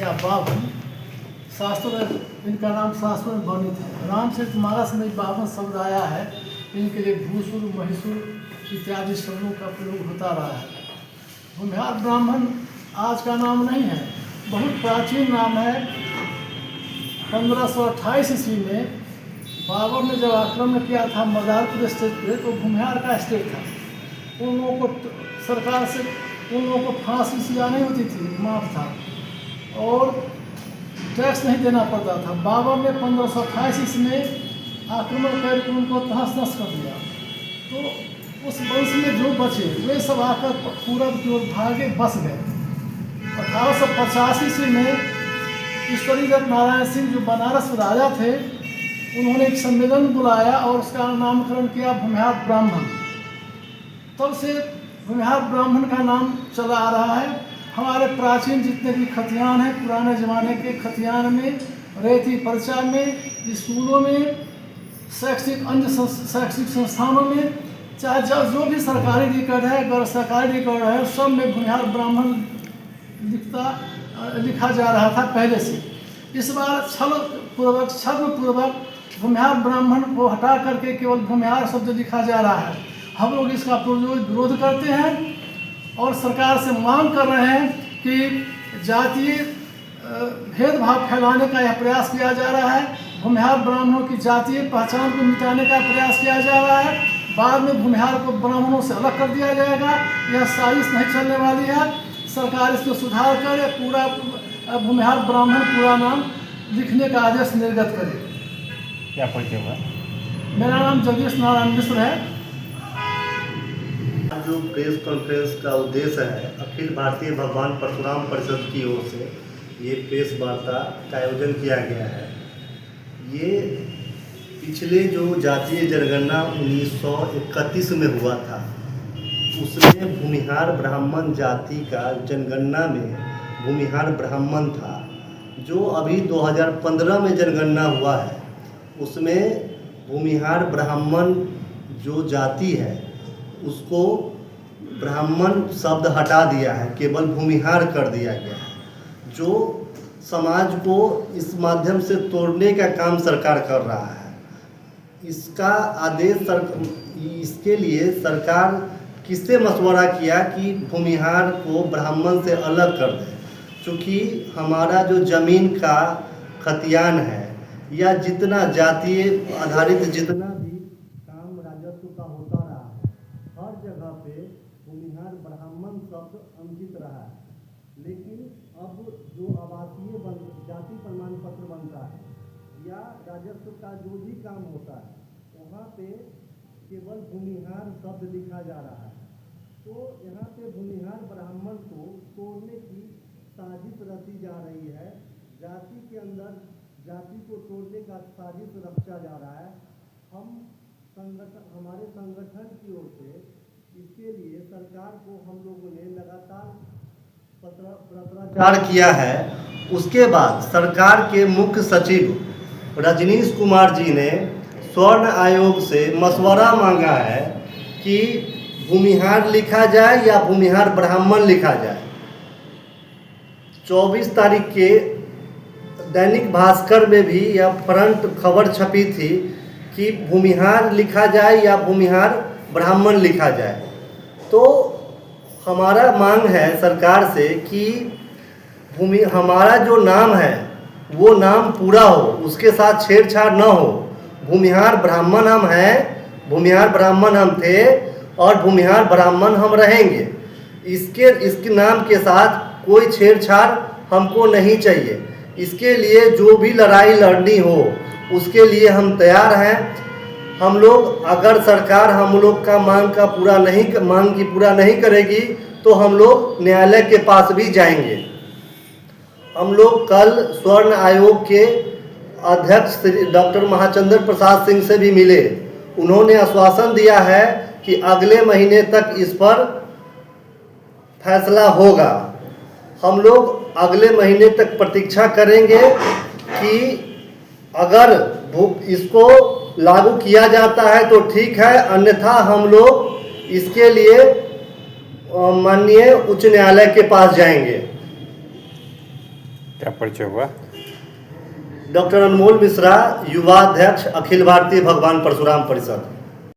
या बावन शास्त्रों में इनका नाम शास्त्रों में वर्णित है। रामचरितमानस में 52 शब्द आया है। इनके लिए भूसुर, महिषुर इत्यादि शब्दों का प्रयोग होता रहा है। भूमिहार ब्राह्मण आज का नाम नहीं है, बहुत प्राचीन नाम है। 1528 ईस्वी में बाबर ने जब आक्रमण किया था मदारपुर स्टेट पे, तो भूमिहार का स्टेट था। उन लोगों को सरकार से उन लोगों को फांसी सजा नहीं होती थी, माफ था, और टैक्स नहीं देना पड़ता था। बाबर ने 1528 ईस्वी में आक्रमण करके उनको तहस नहस कर दिया। तो उस वंश में जो बचे वे सब आकर पूरब की ओर भागे, बस गए। 1885 ईस्वी में ईश्वरी दत्त नारायण सिंह जो बनारस राजा थे, उन्होंने एक सम्मेलन बुलाया और उसका नामकरण किया भूमिहार ब्राह्मण। तब से भूमिहार ब्राह्मण का नाम चला आ रहा है। हमारे प्राचीन जितने भी खतियान हैं, पुराने ज़माने के खतियान में, रेती पर्चा में, स्कूलों में, अन्य शैक्षिक संस्थानों में, चाहे जो भी सरकारी रिकॉर्ड है, गैर सरकारी रिकॉर्ड है, सब में भूमिहार ब्राह्मण लिखा जा रहा था पहले से। इस बार छद्म पूर्वक भूमिहार ब्राह्मण को हटा करके केवल भूमिहार शब्द लिखा जा रहा है। हम लोग इसका विरोध करते हैं और सरकार से मांग कर रहे हैं कि जातीय भेदभाव फैलाने का यह प्रयास किया जा रहा है। भूमिहार ब्राह्मणों की जातीय पहचान को मिटाने का प्रयास किया जा रहा है। बाद में भूमिहार को ब्राह्मणों से अलग कर दिया जाएगा। यह साजिश नहीं चलने वाली है। सरकार इसको सुधार करे, पूरा भूमिहार ब्राह्मण पूरा नाम लिखने का आदेश निर्गत करे। क्या परिचय हुआ? मेरा नाम जगदीश नारायण मिश्र है। जो प्रेस कॉन्फ्रेंस का उद्देश्य है, अखिल भारतीय भगवान परशुराम परिषद की ओर से ये प्रेस वार्ता का आयोजन किया गया है। ये पिछले जो जातीय जनगणना 1931 में हुआ था, उसमें भूमिहार ब्राह्मण जाति का जनगणना में भूमिहार ब्राह्मण था। जो अभी 2015 में जनगणना हुआ है, उसमें भूमिहार ब्राह्मण जो जाति है उसको ब्राह्मण शब्द हटा दिया है, केवल भूमिहार कर दिया गया है। जो समाज को इस माध्यम से तोड़ने का काम सरकार कर रहा है। इसका आदेश इसके लिए सरकार किससे मशवरा किया कि भूमिहार को ब्राह्मण से अलग कर दे। चूँकि हमारा जो ज़मीन का खतियान है या जितना जातीय आधारित जितना भी काम राजस्व का होता रहा है, हर जगह पे भूमिहार ब्राह्मण शब्द अंकित रहा है। लेकिन अब जो आवासीय जाति प्रमाण पत्र बनता है या राजस्व का जो भी काम होता है, वहाँ पे केवल भूमिहार शब्द लिखा जा रहा है। तो यहाँ पे भूमिहार ब्राह्मण को तोड़ने की साजिश रची जा रही है। जाति के अंदर जाति को तोड़ने का साजिश रचा जा रहा है। हमारे संगठन की ओर से इसके लिए सरकार को हम लोगों ने लगातार पत्राचार किया है। उसके बाद सरकार के मुख्य सचिव रजनीश कुमार जी ने स्वर्ण आयोग से मशवरा मांगा है कि भूमिहार लिखा जाए या भूमिहार ब्राह्मण लिखा जाए। 24 तारीख के दैनिक भास्कर में भी यह फ्रंट खबर छपी थी कि भूमिहार लिखा जाए या भूमिहार ब्राह्मण लिखा जाए। तो हमारा मांग है सरकार से कि हमारा जो नाम है वो नाम पूरा हो, उसके साथ छेड़छाड़ न हो। भूमिहार ब्राह्मण हम हैं, भूमिहार ब्राह्मण हम थे और भूमिहार ब्राह्मण हम रहेंगे। इसके नाम के साथ कोई छेड़छाड़ हमको नहीं चाहिए। इसके लिए जो भी लड़ाई लड़नी हो उसके लिए हम तैयार हैं। हम लोग अगर सरकार हम लोग का मांग की पूरा नहीं करेगी तो हम लोग न्यायालय के पास भी जाएंगे। हम लोग कल स्वर्ण आयोग के अध्यक्ष डॉक्टर महाचंद्र प्रसाद सिंह से भी मिले। उन्होंने आश्वासन दिया है कि अगले महीने तक इस पर फैसला होगा। हम लोग अगले महीने तक प्रतीक्षा करेंगे कि अगर इसको लागू किया जाता है तो ठीक है, अन्यथा हम लोग इसके लिए माननीय उच्च न्यायालय के पास जाएंगे। क्या परिचय हुआ? डॉक्टर अनमोल मिश्रा, युवा अध्यक्ष, अखिल भारतीय भगवान परशुराम परिषद।